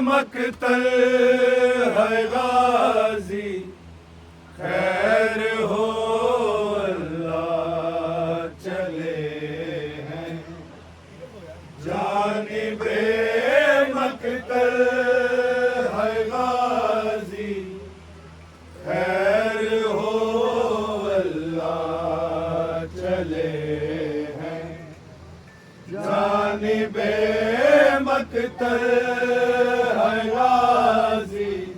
مقتل ہے غازی خیر ہو اللہ چلے ہیں جانب مقتل ہے غازی خیر ہو اللہ چلے ہیں جانب مقتل غازی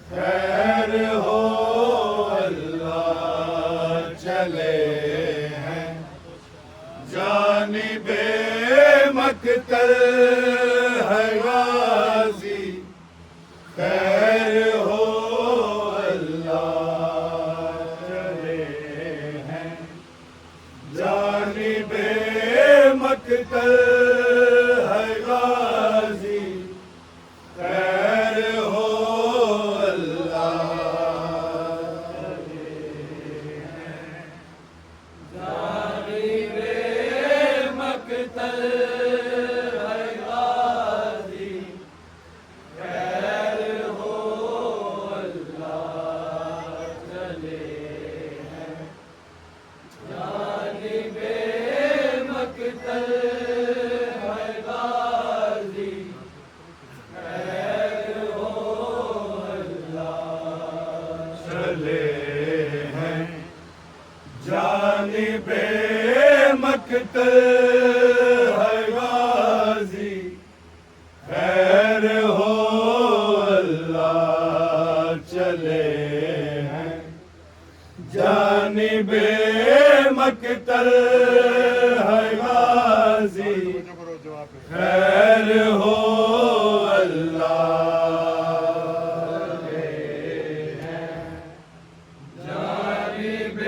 خیر ہو اللہ چلے ہیں جانب مقتل ہے غازی خیر ہو اللہ چلے ہیں جانب مقتل ہے غازی خیر ہو جانب مقتل ہے غازی خیر ہو اللہ چلے ہیں جانب مقتل ہے غازی خیر ہو جانب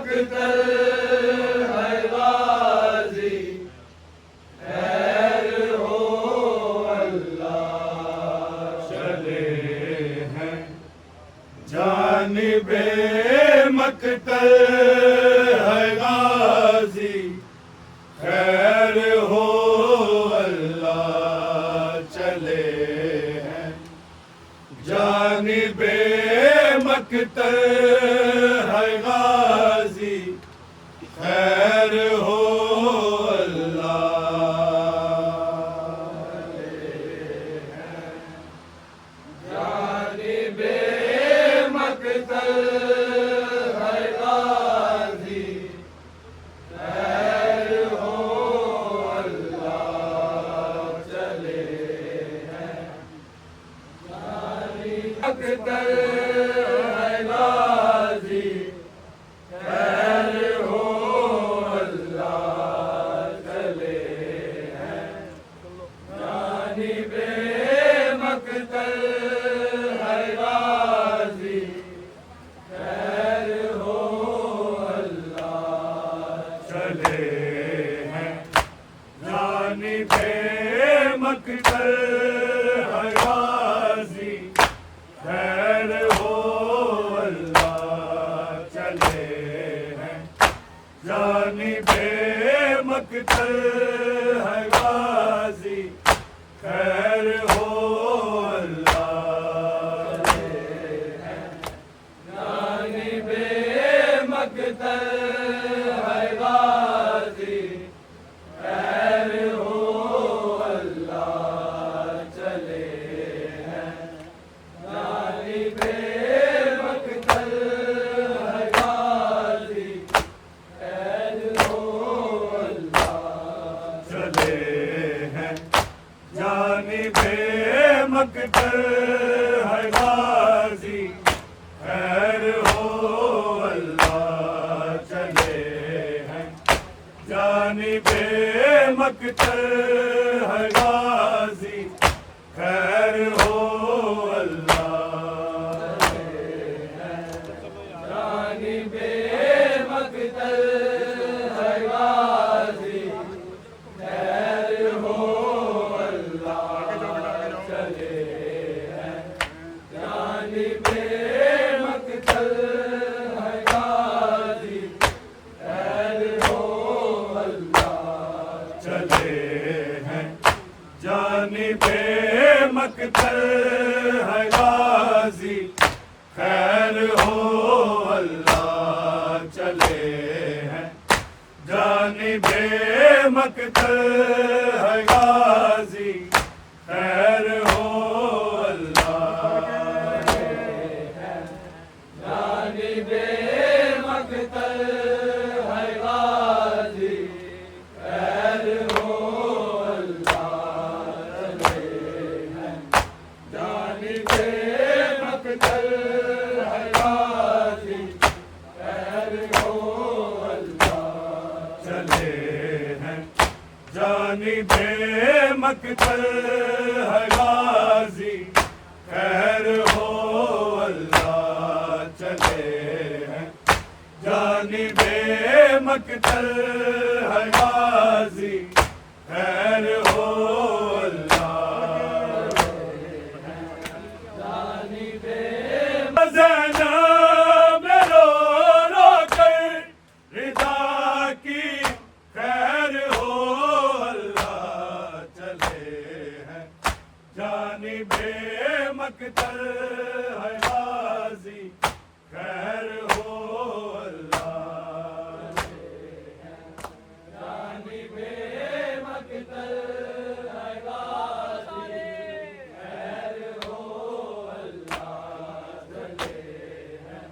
مقتل ہے غازی خیر ہو اللہ چلے ہیں جانب مقتل ہے غازی خیر ہو مقتل ہے غازی خیر ہو اللہ چلے ہیں جانب مقتل ہے غازی خیر ہو اللہ چلے ہیں جانب مقتل ہے غازی خیر ہو مقتل ہے غازی خیر ہو اللہ جانب مقتل ہے غازی خیر ہو اللہ چلے ہیں جانب مقتل ہے غازی خیر ہو اللہ چلے ہیں جانب مقتل ہے غازی خیر ہو اللہ چلے ہیں جانب مقتل ہے غازی خیر ہو اللہ جانب مقتل ہے غازی خیر ہو اللہ چلے ہیں جانب مقتل ہے غازی خیر ہو اللہ چلے ہیں جانب مقتل ہے غازی خیر ہو اللہ چلے ہیں جانب مقتل ہے غازی خیر ہو اللہ زینب رو رو کر رضا کی خیر ہو اللہ چلے ہیں جانب مقتل ہے غازی خیر ہو اللہ جانب مقتل ہے غازی خیر ہو اللہ چلے ہیں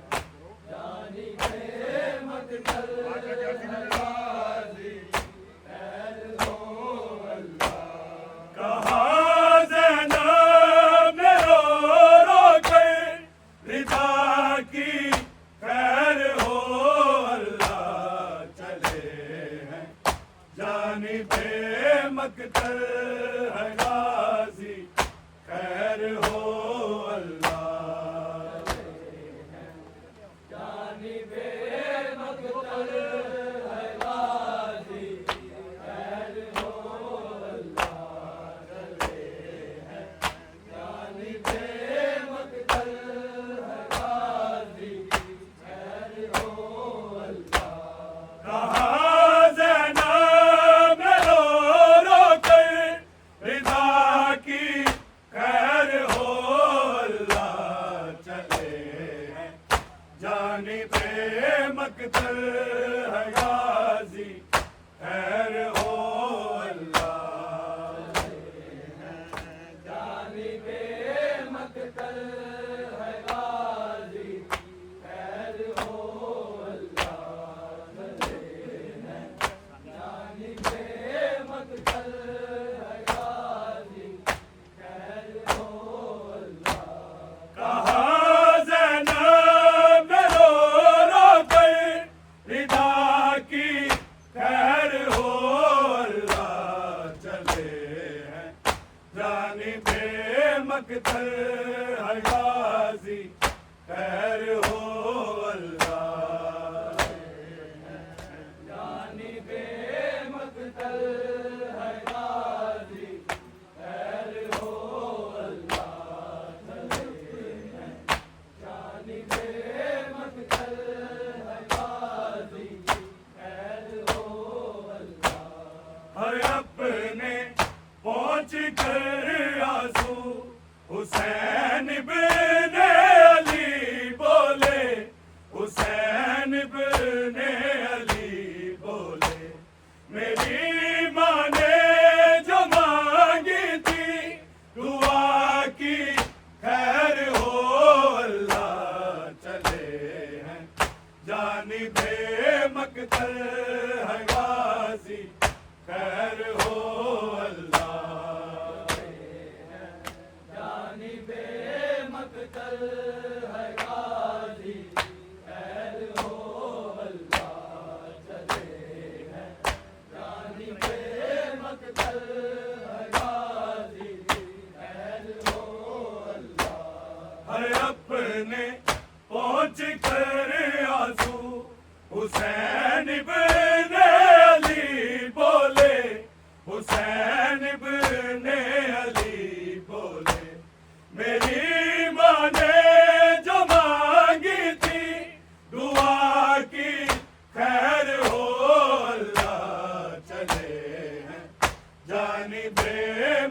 جانب مقتل ہے غازی خیر ہو اللہ کہاں زینب رو رو کر رضا کی خیر ہو اللہ چلے ہیں جانب مقتل ہے غازی خیر ہو اللہ جانب مقتل ہے غازی خیر ہو اللہ چلے ہیں جانب مقتل ہے غازی خیر ہو اللہ کہاں زینب رو رو کر رضا کی خیر ہو اللہ چلے ہیں جانب مقتل ہے غازی خیر ہو اللہ جانب مقتل ہے غازی خیر ہو اللہ چلے ہیں جانب مقتل ہے غازی خیر ہو اللہ کہاں زینب رو رو کر رضا کی خیر ہو اللہ چلے ہیں جانب مقتل ہے غازی خیر ہو اللہ جانب مقتل ہے غازی خیر ہو اللہ چلے ہیں جانب مقتل ہے غازی خیر ہو اللہ ہر اپنے پہنچ کر آنسو حسین بن علی بولے حسین بن علی بولے میری ماں نے جو مانگی تھی دعا کی خیر ہو اللہ چلے ہیں جانب مقتل ہے غازی خیر ہو اللہ جانب مقتل ہے غازی خیر ہو اللہ چلے ہیں جانب اپنے پہنچ کر آنسو حسین ابن علی بولے، حسین ابن علی بولے، میری ماں نے جو مانگی تھی دعا کی خیر ہو، اللہ چلے ہیں جانب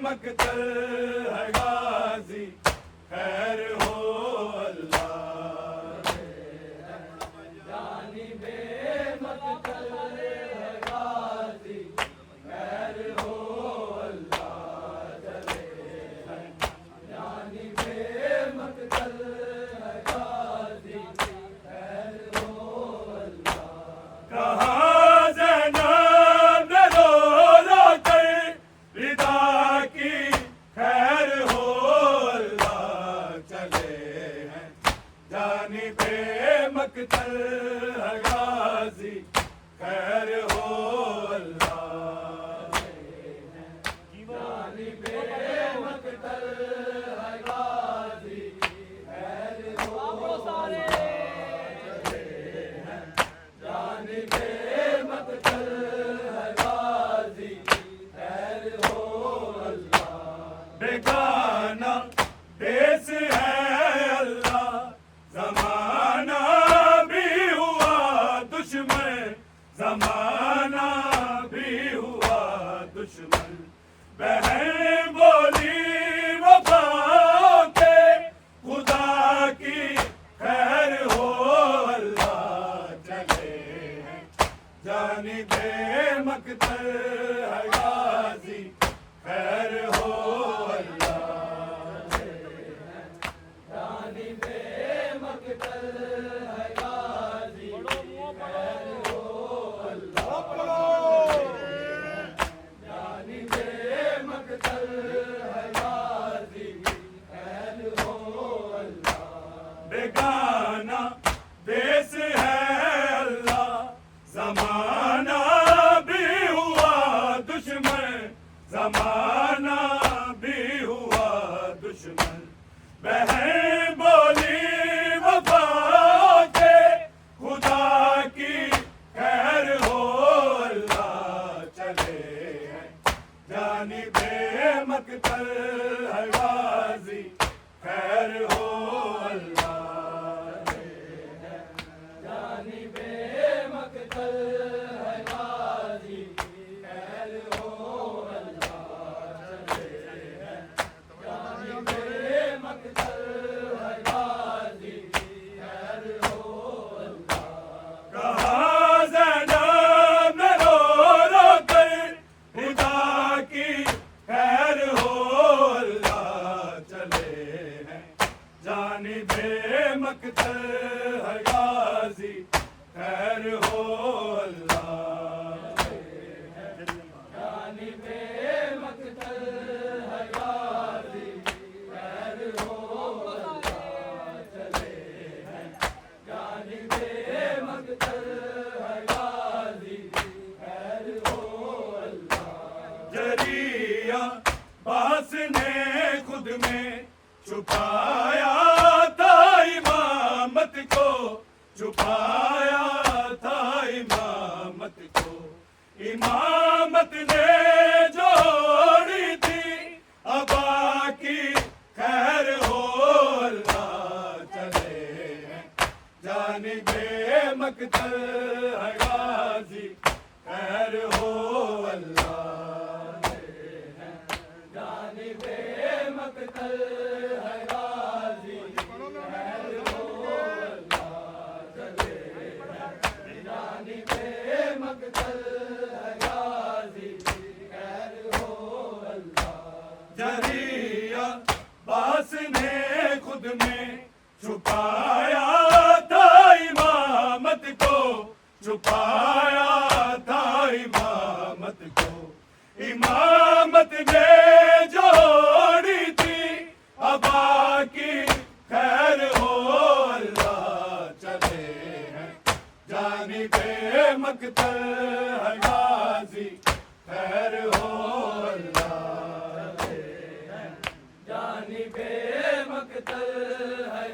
مقتل ہے غازی خیر ہو، اللہ جانب مقتل ہے غازی خیر ہو، اللہ چلے ہیں جانب مقتل ہے غازی خیر ہو، اللہ کہاں زینب نے رو رو کر ردا کی خیر ہو، اللہ چلے ہیں جانب مقتل ہے غازی خیر ہو، اللہ جانب مقتل ہے غازی خیر ہو، جانب مقتل ہے غازی خیر ہو، اللہ بیگانہ دیس ہے اللہ زمانہ بھی ہوا دشمن، زمانہ بھی ہوا دشمن، بہن بولی وفا کے خدا کی خیر ہو، اللہ چلے ہیں جانب مقتل ہے غازی خیر ہو، اللہ جانب مقتل ہے غازی خیر ہو، اللہ جانب مقتل ہے غازی خیر ہو، اللہ بیگانہ دیس ہے اللہ زمانہ بھی ہوا دشمن، زمانہ بھی ہوا دشمن، بہن بولی وفا کے خدا کی خیر ہو، اللہ چلے ہیں جانب مقتل ہے غازی خیر ہو، اللہ جانب مقتل ہے غازی خیر ہو، اللہ چلے ہیں جانب مقتل ہے غازی خیر ہو، اللہ کہاں زینب نے رو رو کر خدا کی خیر ہو، اللہ چلے ہیں جانب مقتل ہے غازی خیر ہو، اللہ جانب مقتل ہے غازی خیر ہو، اللہ چلے ہیں جانب مقتل ہے غازی خیر ہو، اللہ جریہ باس نے خود میں چھپایا تھا امامت کو، چھپایا تھا امامت کو، امامت نے جوڑی تھی ابا کی خیر ہو، اللہ چلے ہیں جانب مقتل ہے غازی خیر ہو، اللہ جانب مقتل ہے غازی خیر ہو، اللہ چلے ہیں جانب مقتل ہے غازی خیر ہو، اللہ جریہ باس نے خود میں چھپایا تھا امامت کو، چھپایا تھا امامت کو، امامت نے جوڑی تھی ابا کی خیر ہو، اللہ چلے ہیں جانب مقتل ہے غازی خیر ہو، اللہ جانب مقتل ہے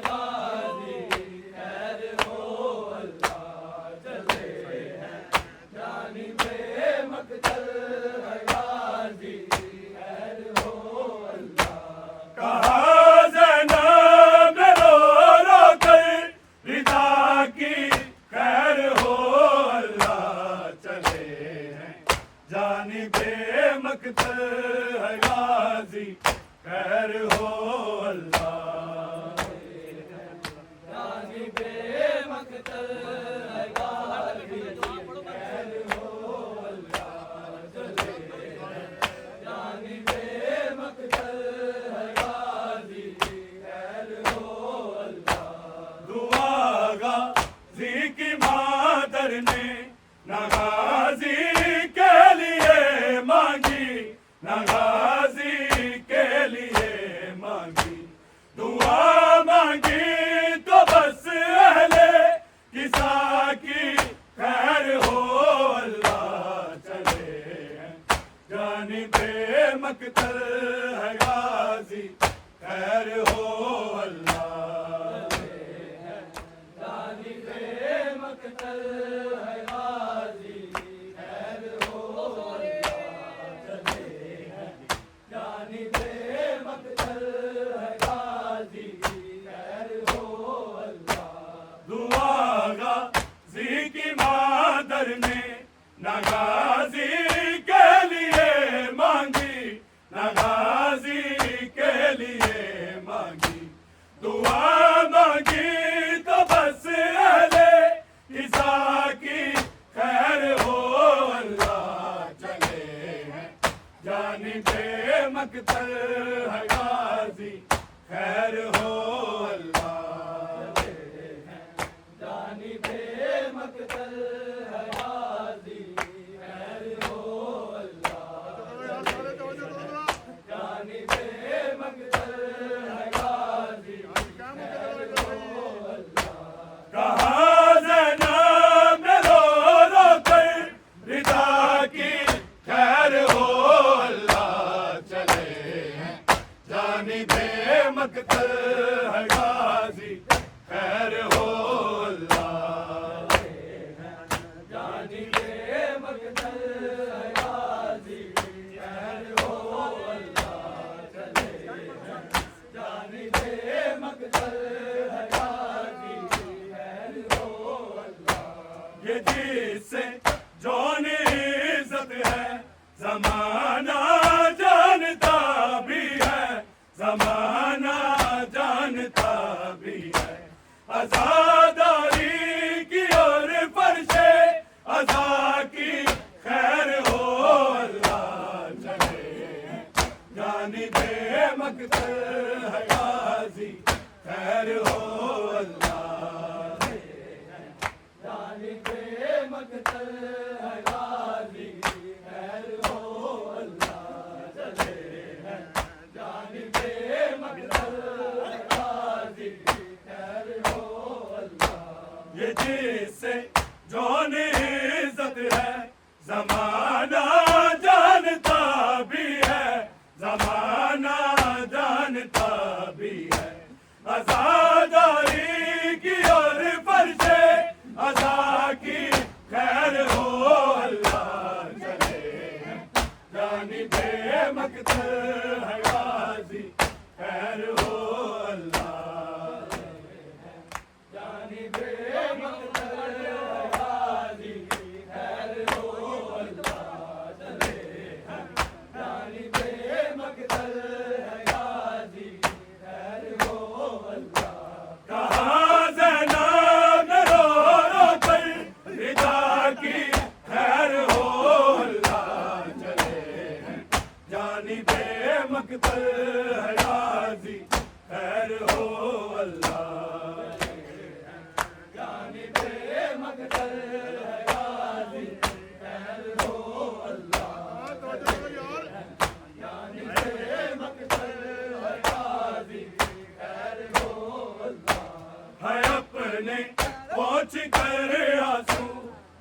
نے نہ غازی کے لیے مانگی، نہ غازی کے لیے مانگی، دعا مانگی تو بس اہل قصہ کی خیر ہو، اللہ چلے ہیں جانب مقتل ہے غازی، خیر ہو اللہ جانب مقتل ہے غازی، خیر ہو اللہ چلے ہیں جانب مقتل ہے غازی، خیر ہو اللہ دعا غازی کی مادر نے نہ غازی کے لیے مانگی، نہ غازی کے لیے مانگی، دعا مانگی تو بس اہل قصہ کی خیر ہو، اللہ چلے ہیں جانب مقتل ہے غازی، خیر ہو اللہ چلے ہیں جانب مقتل ہے غازی، خیر ہو اللہ جانب مقتل ہے غازی، خیر ہو اللہ کہاں زینب نے رو رو کر رضا کی خیر ہو اللہ چلے ہیں جانب مقتل ہے غازی، خیر ہو اللہ جانب مقتل ہے غازی، خیر ہو اللہ چلے ہیں جانب مقتل ہے غازی، خیر ہو اللہ یہ جس سے جون عزت ہے زمانہ جانتا بھی ہے، زمانہ جانتا بھی ہے، عزاداری کی اور فرش عزا کی خیر ہو اللہ چلے ہیں جانب مقتل ہے غازی، خیر ہو اللہ جانب مقتل ہے غازی، خیر ہو اللہ چلے ہیں جانب مقتل ہے غازی، خیر ہو اللہ یہ جس سے جون عزت ہے زمانہ جانتا بھی ہے، زمانہ جانتا بھی ہے، عزاداری کی اور فرش عزا کی خیر ہو اللہ چلے ہیں جانب مقتل ہے غازی، خیر ہو اللہ جانب مقتل ہے غازی، خیر ہو اللہ چلے ہیں جانب مقتل ہے غازی، خیر ہو اللہ کہاں زینب نے رو رو کر رضا کی خیر ہو اللہ چلے ہیں جانب مقتل ہے غازی، خیر ہو اللہ جانب مقتل ہے غازی، خیر ہو اللہ جانب مقتل ہے غازی، خیر ہو اللہ ہے اپنے پہنچ کر آنسو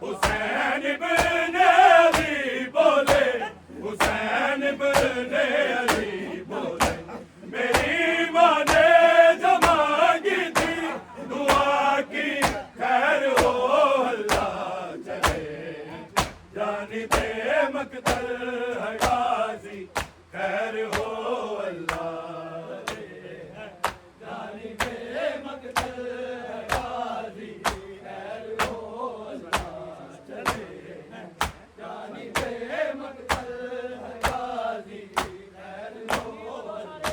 حسین ابن علی بولے، حسین ابن علی بولے میری ماں نے جو مانگی تھی دعا کی خیر ہو اللہ چلے ہیں جانب مقتل ہے غازی، خیر ہو اللہ جانب مقتل ہے غازی، خیر ہو اللہ چلے ہیں جانب مقتل ہے غازی، خیر ہو اللہ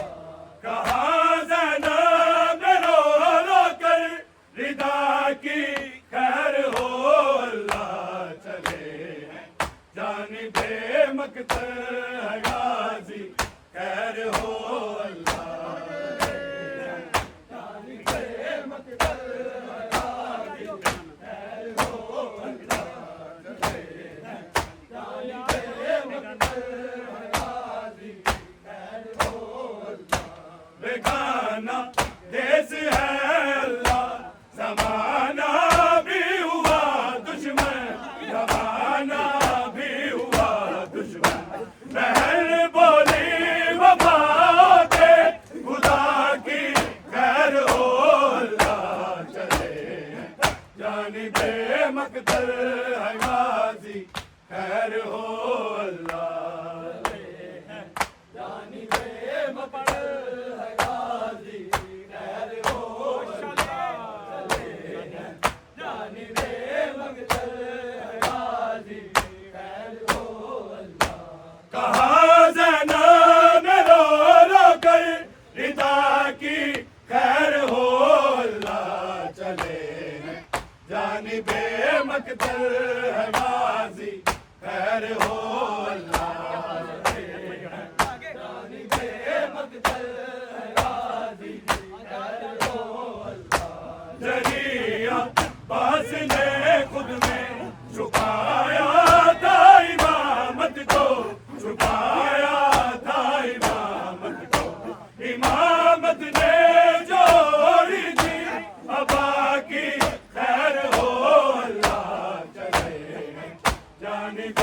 کہاں زینب نے رو رو کر رضا کی خیر ہو اللہ چلے ہیں جانب مقتل ہے غازی، خیر ہو اللہ جانب مقتل جانب مقتل ہے غازی خیر ہو اللہ جانب مقتل ہے غازی خیر ہو اللہ جانب مقتل ہے غازی خیر ہو اللہ کہا زینب نے رو رو کر ردا کی خیر ہو اللہ چلے جانب مقتل ہے غازی خیر ہو اللہ جانب مقتل ہے غازی خیر ہو اللہ ذریعہ باس نے خود میں چھپایا تھا امامت کو چھپایا تھا امامت کو امامت نے جوڑی تھی ابا کی خیر ہو اللہ چلے جانب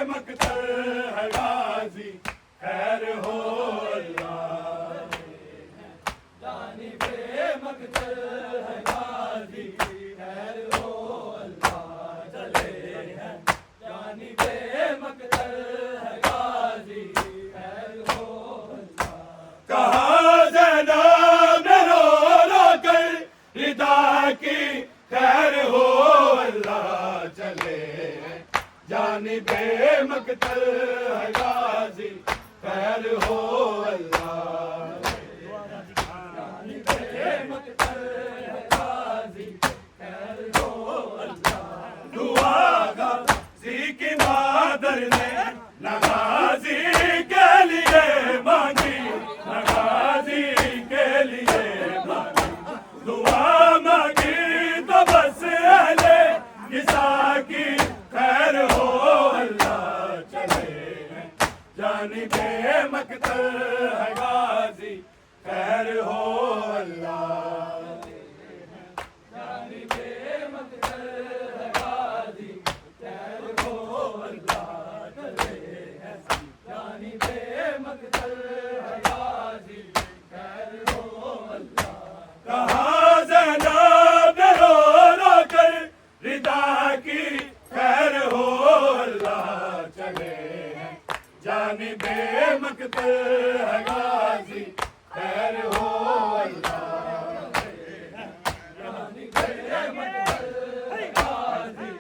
مقتل ہے غازی خیر ہو اللہ جانب مقتل ہے غازی خیر ہو اللہ چلے جانب مقتل ہے غازی خیر ہو اللہ کہا زینب نے رو رو کر ردا کی خیر ہو اللہ چلے جانب مقتل ہے غازی خیر ہو اللہ جانب مقتل ہے غازی خیر ہو اللہ دعا غازی کی مادر نے نہ غازی کے لیے مانگی نہ غازی کے لیے مانگی دعا مانگی تو بس اہل عیسیٰ کی خیر ہو اللہ چلے جانب مقتل ہے غازی خیر ہو اللہ جانب مقتل ہے غازی خیر ہو اللہ چلے جانب مقتل ہے غازی خیر ہو اللہ کہا زینب نے رو رو کر ردا کی خیر ہو اللہ چلے جانب مقتل ہے غازی خیر ہو اللہ جانب مقتل ہے غازی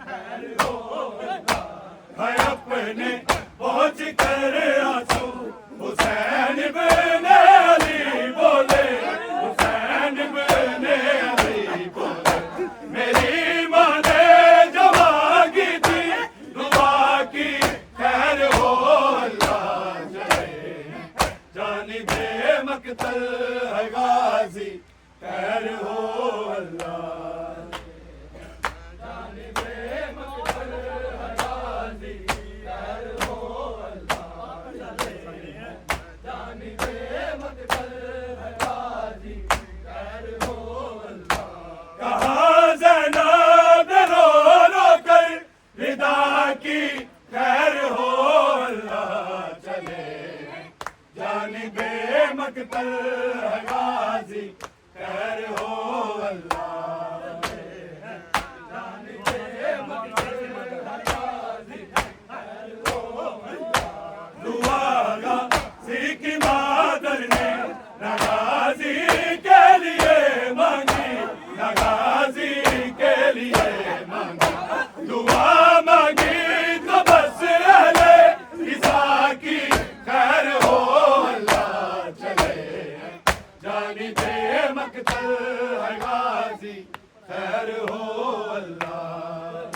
خیر ہو اللہ ہے اپنے پہنچ کر آنسو حسین بن علی بولے حسین بن علی بولے میری ماں نے جو مانگی تھی دعا کی خیر ہو اللہ چلے جانب مقتل ہے غازی خیر ہو اللہ جانب مقتل ہے غازی خیر ہو اللہ جانب مقتل ہے غازی خیر ہو اللہ کہا زینب نے رو رو کر ردا کی خیر ہو اللہ چلے جانب مقتل ہے غازی خیر ہو اللہ جانب مقتل ہے غازی خیر ہو اللہ دعا غازی کی مادر نے نہ غازی کے لیے مانگی نہ غازی کے لیے مانگی دعا مانگی تو بس اہل عیسیٰ کی خیر ہو اللہ چلے جانب مقتل ہے غازی خیر ہو اللہ